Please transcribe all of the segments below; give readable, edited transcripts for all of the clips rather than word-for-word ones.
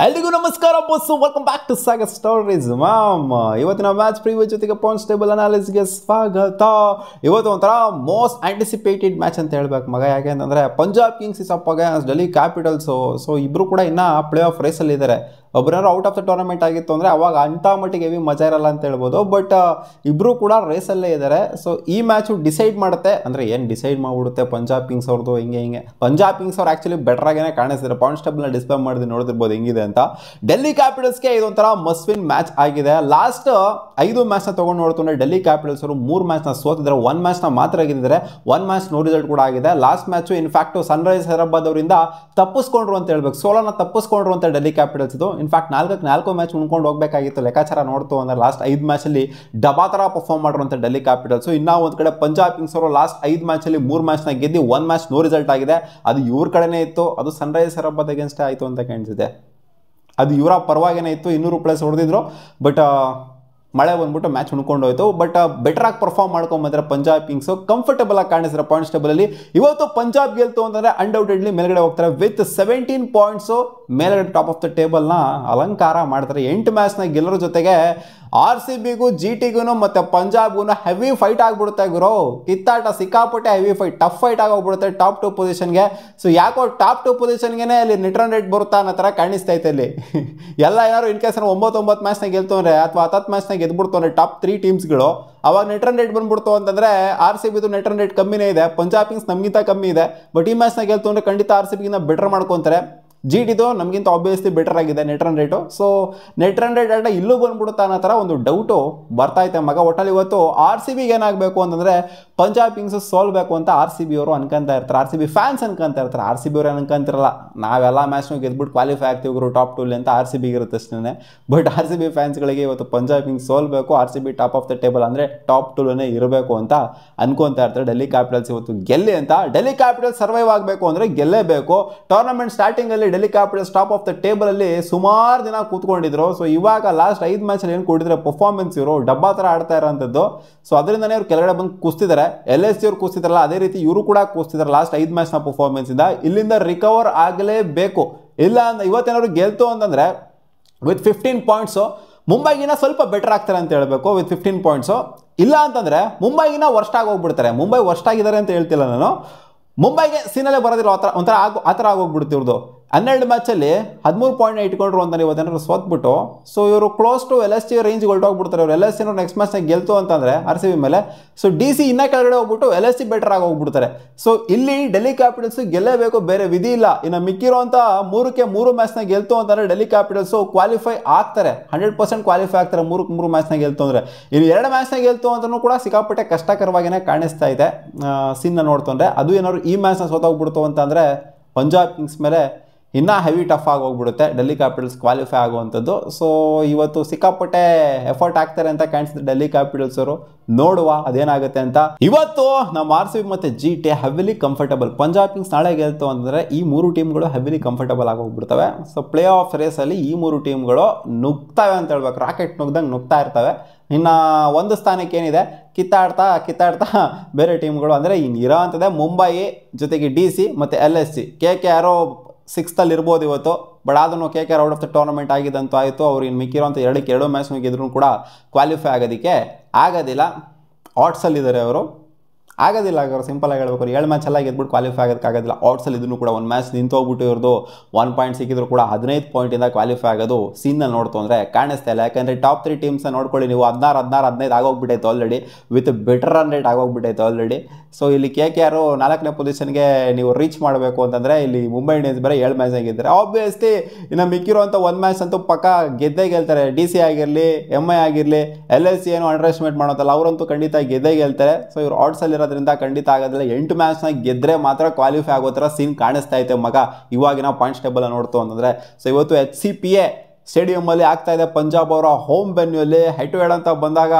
ಎಲ್ರಿಗೂ ನಮಸ್ಕಾರ boss, welcome back to Sagar stories. ಇವತ್ತಿನ ಮ್ಯಾಚ್ ಪ್ರಿವ್ಯೂ ಜೊತೆಗೆ ಪಾಯಿಂಟ್ಸ್ ಟೇಬಲ್ ಅನಾಲಿಸ್ಗೆ ಸ್ವಾಗತ. ಇವತ್ತು ಒಂಥರ ಮೋಸ್ಟ್ ಆಂಟಿಸಿಪೇಟೆಡ್ ಮ್ಯಾಚ್ ಅಂತ ಹೇಳ್ಬೇಕು ಮಗ. ಯಾಕೆ ಅಂತಂದರೆ Punjab kings is up against Delhi capitals. So ಇಬ್ಬರು ಕೂಡ ಇನ್ನೂ ಪ್ಲೇ ಆಫ್ ರೇಸಲ್ಲಿ ಇದ್ದಾರೆ. ಒಬ್ಬರು ಔಟ್ ಆಫ್ ದ ಟೂರ್ನಮೆಂಟ್ ಆಗಿತ್ತು ಅಂದರೆ ಅವಾಗ ಅಂಥ ಮಟ್ಟಿಗೆ ಹೆವಿ ಮಜಾ ಇರಲ್ಲ ಅಂತ ಹೇಳ್ಬೋದು. ಬಟ್ ಇಬ್ಬರು ಕೂಡ ರೇಸಲ್ಲೇ ಇದ್ದಾರೆ. ಸೊ ಈ ಮ್ಯಾಚು ಡಿಸೈಡ್ ಮಾಡುತ್ತೆ, ಅಂದರೆ ಏನು ಡಿಸೈಡ್ ಮಾಡಿಬಿಡುತ್ತೆ ಪಂಜಾಬ್ ಕಿಂಗ್ಸ್ ಅವ್ರದ್ದು. ಹಿಂಗೆ ಪಂಜಾಬ್ ಕಿಂಗ್ಸ್ ಅವ್ರು ಆ್ಯಕ್ಚುಲಿ ಬೆಟರ್ ಆಗೇ ಕಾಣಿಸ್ತಿದ್ದಾರೆ. ಪಾಯಿಂಟ್ಸ್ ಟೇಬಲ್ನ ಡಿಸ್ಪ್ಲೇ ಮಾಡಿದ್ರೆ ನೋಡ್ತಿರ್ಬೋದು ಹೆಂಗಿದೆ ಅಂತ. ಡೆಲ್ಲಿ ಕ್ಯಾಪಿಟಲ್ಸ್ಗೆ ಇದೊಂಥರ ಮಸ್ಟ್ ವಿನ್ ಮ್ಯಾಚ್ ಆಗಿದೆ. ಲಾಸ್ಟ್ 5 ಮ್ಯಾಚ್ನ ತೊಗೊಂಡು ನೋಡ್ತಾರೆ ಡೆಲ್ಲಿ ಕ್ಯಾಪಿಟಲ್ಸ್ ಅವರು 3 ಮ್ಯಾಚ್ನ ಸೋತಿದ್ದಾರೆ, 1 ಮ್ಯಾಚ್ನ ಮಾತ್ರ ಗೆದ್ದಿದ್ದಾರೆ. 1 ಮ್ಯಾಚ್ ನೋ ರಿಸಲ್ಟ್ ಕೂಡ ಆಗಿದೆ. Last match in fact Sunrise Hyderabad ಅವರಿಂದ ತಪ್ಪಿಸ್ಕೊಂಡ್ರು ಅಂತ ಹೇಳ್ಬೇಕು, ಸೋಲನ ತಪ್ಪಿಸ್ಕೊಂಡ್ರು ಅಂತ ಡೆಲ್ಲಿ ಕ್ಯಾಪಿಟಲ್ಸ್ ಇದು. ಇನ್ಫ್ಯಾಕ್ಟ್ 4 ಮ್ಯಾಚ್ ಉಣ್ಕೊಂಡು ಹೋಗಬೇಕಾಗಿತ್ತು. ಲೆಕ್ಕಾಚಾರ ನೋಡ್ತು ಅಂದರೆ ಲಾಸ್ಟ್ 5 ಮ್ಯಾಚಲ್ಲಿ ಡಬಾ ಥರ ಪರ್ಫಾರ್ಮ್ ಮಾಡಿರು ಅಂತ ಡೆಲ್ಲಿ ಕ್ಯಾಪಿಟಲ್ಸ್. ಇನ್ನೂ ಒಂದು ಕಡೆ ಪಂಜಾಬ್ ಕಿಂಗ್ಸ್ ಅವರು ಲಾಸ್ಟ್ 5 ಮ್ಯಾಚಲ್ಲಿ 3 ಮ್ಯಾಚ್ನ ಗೆದ್ದು 1 ಮ್ಯಾಚ್ ನೋ ರಿಸಲ್ಟ್ ಆಗಿದೆ. ಅದು ಇವ್ರ ಕಡೆನೇ ಇತ್ತು, ಅದು ಸನ್ರೈಸ್ ಹೈದರಾಬಾದ್ ಅಗೇನ್ಸ್ಟ್ ಆಯಿತು ಅಂತ ಕಾಣಿಸಿದೆ. ಅದು ಇವರ ಪರವಾಗಿನೇ ಇತ್ತು, 200+ ಹೊಡೆದಿದ್ರು. ಬಟ್ ಮಳೆ ಬಂದ್ಬಿಟ್ಟು ಮ್ಯಾಚ್ ಉಣ್ಕೊಂಡು ಹೋಯ್ತು. ಬಟ್ ಬೆಟರ್ ಆಗಿ ಪರ್ಫಾರ್ಮ್ ಮಾಡ್ಕೊಂಬಂದ್ರೆ ಪಂಜಾಬ್ ಕಿಂಗ್ಸು ಕಂಫರ್ಟಬಲ್ ಆಗಿ ಕಾಣಿಸ್ತಾರೆ ಪಾಯಿಂಟ್ಸ್ ಟೇಬಲಲ್ಲಿ. ಇವತ್ತು ಪಂಜಾಬ್ ಗೆಲ್ತು ಅಂತಂದರೆ ಅನ್ಡೌಟೆಡ್ಲಿ ಮೇಲ್ಗಡೆ ಹೋಗ್ತಾರೆ ವಿತ್ 17 ಪಾಯಿಂಟ್ಸು. ಮೇಲ್ಗಡೆ ಟಾಪ್ ಆಫ್ ದ ಟೇಬಲ್ನ ಅಲಂಕಾರ ಮಾಡ್ತಾರೆ. 8 ಮ್ಯಾಚ್ನ ಗೆಲ್ಲರ ಜೊತೆಗೆ RCBಗೂ GTಗೂ ಮತ್ತು ಪಂಜಾಬ್ಗೂ ಹೆವಿ ಫೈಟ್ ಆಗಿಬಿಡುತ್ತೆ ಗುರು. ಕಿತ್ತಾಟ ಸಿಕ್ಕಾಪಟ್ಟೆ ಹೆವಿ ಫೈಟ್, ಟಫ್ ಫೈಟ್ ಆಗೋಗ್ಬಿಡುತ್ತೆ ಟಾಪ್ 2 ಪೊಸಿಷನ್ಗೆ. ಸೊ ಯಾಕೋ ಟಾಪ್ 2 ಪೊಸಿಷನ್ಗೆ ಅಲ್ಲಿ ನೆಟ್ ರನ್ ರೇಟ್ ಬರುತ್ತಾ ಅನ್ನೋ ಥರ ಕಾಣಿಸ್ತೈತೆ ಅಲ್ಲಿ. ಎಲ್ಲ ಯಾರು ಇನ್ ಕೇಸ್ 9 ಮ್ಯಾಚ್ನ ಗೆಲ್ತವ್ರೆ ಅಥವಾ 10 ಮ್ಯಾಚ್ನ ಗೆದ್ಬಿಡ್ತವ್ರೆ ಟಾಪ್ 3 ಟೀಮ್ಸ್ಗಳು, ಅವಾಗ ನೆಟ್ ರನ್ ರೇಟ್ ಬಂದ್ಬಿಡ್ತು ಅಂತಂದರೆ RCBದು ನೆಟ್ ರನ್ ರೇಟ್ ಕಮ್ಮಿನೇ ಇದೆ, ಪಂಜಾಬ್ ಕಿಂಗ್ಸ್ ನಮಗಿಂತ ಕಮ್ಮಿ ಇದೆ. ಬಟ್ ಈ ಮ್ಯಾಚ್ನ ಗೆಲ್ತು ಅಂದರೆ ಖಂಡಿತ RCBಗಿಂತ ಬೆಟರ್ ಮಾಡ್ಕೊತಾರೆ. GTದು ನಮಗಿಂತ ಆಬ್ವಿಯಸ್ಲಿ ಬೆಟರ್ ಆಗಿದೆ net run rate. So net run rate ಆಟ ಇಲ್ಲೂ ಬಂದ್ಬಿಡುತ್ತಾ ಅನ್ನೋ ಥರ ಒಂದು ಡೌಟು ಬರ್ತೈತೆ ಮಗ. ಒಟ್ಟಲ್ಲಿ ಇವತ್ತು RCBಗೆ ಏನಾಗಬೇಕು ಅಂತಂದರೆ ಪಂಜಾಬ್ ಕಿಂಗ್ಸ್ ಸೋಲ್ಬೇಕು ಅಂತ RCB ಅವರು ಅನ್ಕೊಂತ ಇರ್ತಾರೆ, RCB ಫ್ಯಾನ್ಸ್ ಅನ್ಕೊಂತ ಇರ್ತಾರೆ. RCB ಅವ್ರು ಅನ್ಕೊಂತಿರಲ್ಲ ನಾವೆಲ್ಲ ಮ್ಯಾಚ್ನೂ ಗೆದ್ಬಿಟ್ಟು ಕ್ವಾಲಿಫೈ ಆಗ್ತೀವಿ ಗುರು ಟಾಪ್ 2 ಅಂತ RCBಗೆ ಇರುತ್ತೆ ಅಷ್ಟೇ. ಬಟ್ RCB ಫ್ಯಾನ್ಸ್ಗಳಿಗೆ ಇವತ್ತು ಪಂಜಾಬ್ ಕಿಂಗ್ಸ್ ಸೋಲ್ಬೇಕು, RCB top of the table ಅಂದರೆ ಟಾಪ್ 2 ಇರಬೇಕು ಅಂತ ಅನ್ಕೊಂತ ಇರ್ತಾರೆ. ಡೆಲ್ಲಿ ಕ್ಯಾಪಿಟಲ್ಸ್ ಇವತ್ತು ಗೆಲ್ಲಿ ಅಂತ. ಡೆಲ್ಲಿ ಕ್ಯಾಪಿಟಲ್ಸ್ ಸರ್ವೈವ್ ಆಗಬೇಕು ಅಂದರೆ ಗೆಲ್ಲೇಬೇಕು. ಟೂರ್ನಮೆಂಟ್ ಸ್ಟಾರ್ಟಿಂಗಲ್ಲಿ Delhi capitals top of the table ಅಲ್ಲಿ ಸುಮಾರು ದಿನ ಕೂತ್ಕೊಂಡಿದ್ರು. ಸೊ ಇವಾಗ ಲಾಸ್ಟ್ 5 ಮ್ಯಾಚಲ್ಲಿ ಏನು ಕೊಟ್ಟಿದ್ರೆ ಪರ್ಫಾರ್ಮೆನ್ಸ್ ಇವರು ಡಬ್ಬಾ ಥರ ಆಡ್ತಾ ಇರೋಂಥದ್ದು. ಸೊ ಅದರಿಂದನೇ ಇವ್ರು ಕೆಳಗಡೆ ಬಂದು ಕುಸ್ತಿದ್ದಾರೆ. LSG ಅವ್ರು ಕುಸ್ತಿದಾರಲ್ಲ ಅದೇ ರೀತಿ ಇವರು ಕೂಡ ಕುಸ್ತಿದ್ದಾರೆ ಲಾಸ್ಟ್ 5 ಮ್ಯಾಚ್ನ ಪರ್ಫಾರ್ಮೆನ್ಸ್ ಇಂದ. ಇಲ್ಲಿಂದ ರಿಕವರ್ ಆಗಲೇಬೇಕು. ಇಲ್ಲ ಅಂದ್ರೆ ಇವತ್ತೇನಾದ್ರು ಗೆಲ್ತು ಅಂತಂದ್ರೆ ವಿತ್ 15 ಪಾಯಿಂಟ್ಸು ಮುಂಬೈಗಿನ ಸ್ವಲ್ಪ ಬೆಟರ್ ಆಗ್ತಾರೆ ಅಂತ ಹೇಳಬೇಕು ವಿತ್ 15 ಪಾಯಿಂಟ್ಸು. ಇಲ್ಲ ಅಂತಂದರೆ ಮುಂಬೈಗಿನ ವರ್ಸ್ಟ್ ಆಗಿ ಹೋಗ್ಬಿಡ್ತಾರೆ. ಮುಂಬೈ ವರ್ಸ್ಟ್ ಆಗಿದ್ದಾರೆ ಅಂತ ಹೇಳ್ತಿಲ್ಲ ನಾನು, ಮುಂಬೈಗೆ ಸೀನಲ್ಲೇ ಬರೋದಿಲ್ಲ ಆ ಥರ ಆಗೋಗ್ಬಿಡುತ್ತೆ ಇವ್ರದ್ದು. 12 ಮ್ಯಾಚಲ್ಲಿ 13 ಪಾಯಿಂಟ್ನ ಇಟ್ಕೊಂಡ್ರು ಅಂತ ಇವತ್ತೇನಾದ್ರು ಸೋತ್ಬಿಟ್ಟು. ಸೊ ಇವರು ಕ್ಲೋಸ್ ಟು LSG ರೇಂಜ್ಗೆ ಹೊರಟೋಗ್ಬಿಡ್ತಾರೆ. ಇವರು LSG ನೆಕ್ಸ್ಟ್ ಮ್ಯಾಚ್ನ ಗೆಲ್ತು ಅಂತಂದರೆ RCB ಮೇಲೆ, ಸೊ DC ಇನ್ನೂ ಕೆಳಗಡೆ ಹೋಗ್ಬಿಟ್ಟು LSG ಬೆಟರ್ ಆಗಿ ಹೋಗ್ಬಿಡ್ತಾರೆ. ಸೊ ಇಲ್ಲಿ ಡೆಲ್ಲಿ ಕ್ಯಾಪಿಟಲ್ಸ್ ಗೆಲ್ಲೇಬೇಕು, ಬೇರೆ ವಿಧಿ ಇಲ್ಲ. ಇನ್ನು ಮಿಕ್ಕಿರೋಂಥ 3 ಮ್ಯಾಚ್ನ ಗೆಲ್ತು ಅಂತಂದರೆ ಡೆಲ್ಲಿ ಕ್ಯಾಪಿಟಲ್ಸು ಕ್ವಾಲಿಫೈ ಆಗ್ತಾರೆ, 100% ಕ್ವಾಲಿಫೈ ಆಗ್ತಾರೆ 3 ಮ್ಯಾಚ್ನ ಗೆಲ್ತು ಅಂದರೆ. ಇನ್ನು 2 ಮ್ಯಾಚ್ನ ಗೆಲ್ತು ಅಂತಲೂ ಕೂಡ ಸಿಕ್ಕಾಪಟ್ಟೆ ಕಷ್ಟಕರವಾಗಿಯೇ ಕಾಣಿಸ್ತಾ ಇದೆ ಸೀನ್ನ ನೋಡ್ತಂದ್ರೆ. ಅದು ಏನಾದ್ರು ಈ ಮ್ಯಾಚ್ನ ಸೋತೋಗ್ಬಿಡ್ತು ಅಂತಂದರೆ ಪಂಜಾಬ್ ಕಿಂಗ್ಸ್ ಮೇಲೆ ಇನ್ನೂ ಹೆವಿ ಟಫ್ ಆಗಿ ಹೋಗ್ಬಿಡುತ್ತೆ ಡೆಲ್ಲಿ ಕ್ಯಾಪಿಟಲ್ಸ್ ಕ್ವಾಲಿಫೈ ಆಗುವಂಥದ್ದು. ಸೊ ಇವತ್ತು ಸಿಕ್ಕಾಪಟ್ಟೆ ಎಫರ್ಟ್ ಆಗ್ತಾರೆ ಅಂತ ಕಾಣಿಸಿದ್ರೆ ಡೆಲ್ಲಿ ಕ್ಯಾಪಿಟಲ್ಸ್ ಅವರು. ನೋಡುವ ಅದೇನಾಗುತ್ತೆ ಅಂತ. ಇವತ್ತು ನಮ್ಮ RCB ಮತ್ತು GT heavily comfortable. Punjab Kings ನಾಳೆ ಗೆಲ್ತು ಅಂತಂದರೆ ಈ 3 ಟೀಮ್ಗಳು ಹೆವಿಲಿ ಕಂಫರ್ಟಬಲ್ ಆಗಿ ಹೋಗ್ಬಿಡ್ತವೆ. ಸೊ ಪ್ಲೇ ಆಫ್ ರೇಸಲ್ಲಿ ಈ 3 ಟೀಮ್ಗಳು ನುಗ್ತವೆ ಅಂತ ಹೇಳ್ಬೇಕು, ರಾಕೆಟ್ ನುಗ್ದಂಗೆ ನುಗ್ತಾ ಇರ್ತವೆ. ಇನ್ನು ಒಂದು ಸ್ಥಾನಕ್ಕೆ ಏನಿದೆ ಕಿತ್ತಾಡ್ತಾ ಬೇರೆ ಟೀಮ್ಗಳು ಅಂದರೆ ಇನ್ನು ಇರೋ ಅಂಥದ್ದೇ ಮುಂಬೈ ಜೊತೆಗೆ DC ಮತ್ತು LSG. KKR 6th ಇರ್ಬೋದು ಇವತ್ತು. ಬಟ್ ಅದನ್ನು KKR out of the tournament ಆಗಿದ್ದಂತೂ ಆಯಿತು. ಅವ್ರು ಇನ್ನು ಮಿಕ್ಕಿರೋಂಥ 2 ಮ್ಯಾಚ್ನ ಗೆದ್ರೂ ಕೂಡ ಕ್ವಾಲಿಫೈ ಆಗೋದಕ್ಕೆ ಆಗೋದಿಲ್ಲ. ಆಟ್ಸಲ್ಲಿದ್ದಾರೆ ಅವರು, ಆಗೋದಿಲ್ಲ. ಅವರು ಸಿಂಪಲಾಗಿ ಹೇಳ್ಬೇಕು, 7 ಮ್ಯಾಚ್ ಎಲ್ಲ ಗೆದ್ಬಿಟ್ಟು ಕ್ವಾಲಿಫೈ ಆಗೋದಕ್ಕಾಗೋದಿಲ್ಲ. ಔಟ್ಸಲ್ಲಿ ಇದನ್ನು ಕೂಡ 1 ಮ್ಯಾಚ್ ನಿಂತೋಗ್ಬಿಟ್ಟು ಇವ್ರದ್ದು 1 ಪಾಯಿಂಟ್ ಸಿಕ್ಕಿದ್ರು ಕೂಡ 15 ಪಾಯಿಂಟಿಂದ ಕ್ವಾಲಿಫೈ ಆಗೋದು ಸೀನಲ್ಲಿ ನೋಡ್ತು ಅಂದರೆ ಕಾಣಿಸ್ತಾ ಇಲ್ಲ. ಯಾಕಂದರೆ ಟಾಪ್ 3 ಟೀಮ್ಸ್ನ ನೋಡ್ಕೊಳ್ಳಿ ನೀವು, 16-15 ಆಗೋಗ್ಬಿಟ್ಟೈತೆ already, with better run rate ಆಗೋಗ್ಬಿಟ್ಟೈತೆ ಆಲ್ರೆಡಿ. ಸೊ ಇಲ್ಲಿ KKR 4ನೇ ಪೊಸಿಷನ್ಗೆ ನೀವು ರೀಚ್ ಮಾಡಬೇಕು ಅಂತಂದರೆ ಇಲ್ಲಿ ಮುಂಬೈ ಇಂಡಿಯನ್ಸ್ ಬೇರೆ 7 ಮ್ಯಾಚ್ನ ಗೆದ್ದರೆ ಆಬ್ವಿಯಸ್ಲಿ ಇನ್ನು ಮಿಕ್ಕಿರುವಂಥ 1 ಮ್ಯಾಚ್ ಅಂತೂ ಪಕ್ಕ ಗೆದ್ದೇ ಗೆಲ್ತಾರೆ. DC ಆಗಿರಲಿ, MI ಆಗಿರಲಿ, LSG ಏನು ಅಂಡರ್ ಎಸ್ಟಿಮೇಟ್ ಮಾಡೋದಲ್ಲ, ಅವರಂತೂ ಖಂಡಿತ ಗೆದ್ದೇ ಗೆಲ್ತಾರೆ. ಸೊ ಇವರು ಔಟ್ಸಲ್ಲಿ ಇರೋದ್ರಿಂದ ಖಂಡಿತ ಆಗೋದಿಲ್ಲ. 8 ಮ್ಯಾಚ್ನ ಗೆದ್ದರೆ ಮಾತ್ರ ಕ್ವಾಲಿಫೈ ಆಗೋ ಥರ ಸೀನ್ ಕಾಣಿಸ್ತಾ ಐತೆ ಮಗ ಇವಾಗಿನ ಪಾಯಿಂಟ್ಸ್ ಟೇಬಲ್ ನೋಡ್ತು ಅಂತಂದರೆ. ಸೊ ಇವತ್ತು HCPA ಸ್ಟೇಡಿಯಮಲ್ಲಿ ಆಗ್ತಾ ಇದೆ ಪಂಜಾಬ್ ಅವರ ಹೋಮ್ ವೆನ್ಯೂಲಿ. ಹೆಡ್ ಟು ಹೆಡ್ ಅಂತ ಬಂದಾಗ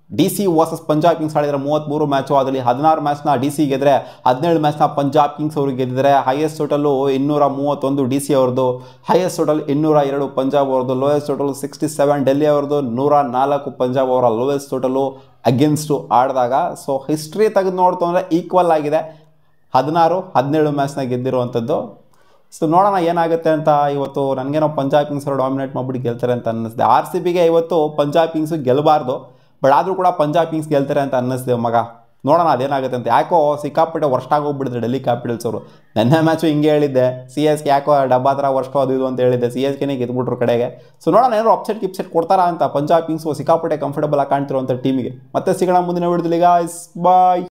DC ವರ್ಸಸ್ ಪಂಜಾಬ್ ಕಿಂಗ್ಸ್ ಆಡಿದರೆ 33 ಮ್ಯಾಚು, ಅದರಲ್ಲಿ 16 ಮ್ಯಾಚ್ನ DC ಗೆದ್ದರೆ 17 ಮ್ಯಾಚ್ನ ಪಂಜಾಬ್ ಕಿಂಗ್ಸ್ ಅವರು ಗೆದ್ದಿದ್ದಾರೆ. ಹೈಯೆಸ್ಟ್ ಟೋಟಲು 231 DC ಅವ್ರದ್ದು, ಹೈಯೆಸ್ಟ್ ಟೋಟಲ್ 202 ಪಂಜಾಬ್ ಅವ್ರದ್ದು, ಲೋಯೆಸ್ಟ್ ಟೋಟಲ್ 67 ಡೆಲ್ಲಿ ಅವ್ರದ್ದು, 104 ಪಂಜಾಬ್ ಅವರ ಲೋಯೆಸ್ಟ್ ಟೋಟಲು ಅಗೇನ್ಸ್ಟು ಆಡಿದಾಗ. ಸೊ ಹಿಸ್ಟ್ರಿ ತೆಗೆದು ನೋಡ್ತು ಅಂದರೆ ಈಕ್ವಲ್ ಆಗಿದೆ, 16-17 ಮ್ಯಾಚ್ನ ಗೆದ್ದಿರುವಂಥದ್ದು. ಸೊ ನೋಡೋಣ ಏನಾಗುತ್ತೆ ಅಂತ. ಇವತ್ತು ನನಗೇನೋ ಪಂಜಾಬ್ ಕಿಂಗ್ಸ್ ಅವರು ಡಾಮಿನೇಟ್ ಮಾಡಿಬಿಟ್ಟು ಗೆಲ್ತಾರೆ ಅಂತ ಅನ್ನಿಸ್ದೆ. RCBಗೆ ಇವತ್ತು ಪಂಜಾಬ್ ಕಿಂಗ್ಸು ಗೆಲ್ಲಬಾರ್ದು, ಬಟ್ ಆದರೂ ಕೂಡ ಪಂಜಾಬ್ ಕಿಂಗ್ಸ್ ಗೆಲ್ತಾರೆ ಅಂತ ಅನ್ನಿಸ್ದೆ ಮಗ. ನೋಡೋಣ ಅದೇನಾಗುತ್ತೆ ಅಂತ. ಯಾಕೋ ಸಿಕ್ಕಾಪಟ್ಟೆ ವರ್ಷಾಗಿ ಹೋಗ್ಬಿಟ್ಟಿದ್ರು ಡೆಲ್ಲಿ ಕ್ಯಾಪಿಟಲ್ಸ್ ಅವರು. ನೆನ್ನೆ ಮ್ಯಾಚು ಹಿಂಗೆ ಹೇಳಿದ್ದೆ, CSK ಯಾಕೋ ಡಬ್ಬಾ ಥರ ವರ್ಷ ಅದು ಇದು ಅಂತ ಹೇಳಿದ್ದೆ, CSKನೇ ಗೆದ್ಬಿಟ್ರು ಕಡೆಗೆ. ಸೊ ನೋಡೋಣ ಏನಾದ್ರು ಅಪ್ಸೆಟ್ ಗಿಪ್ಸೆಟ್ ಕೊಡ್ತಾರಾ ಅಂತ ಪಂಜಾಬ್ ಕಿಂಗ್ಸು ಸಿಕ್ಕಾಪಟ್ಟೆ ಕಂಫರ್ಟಬಲ್ ಆಗಿ ಕಾಣ್ತಿರುವಂಥ ಟೀಮಿಗೆ. ಮತ್ತೆ ಸಿಗೋಣ ಮುಂದಿನ ವಿಡಿಯೋದಲ್ಲಿ ಗಾಯ್ಸ್, ಬಾಯ್.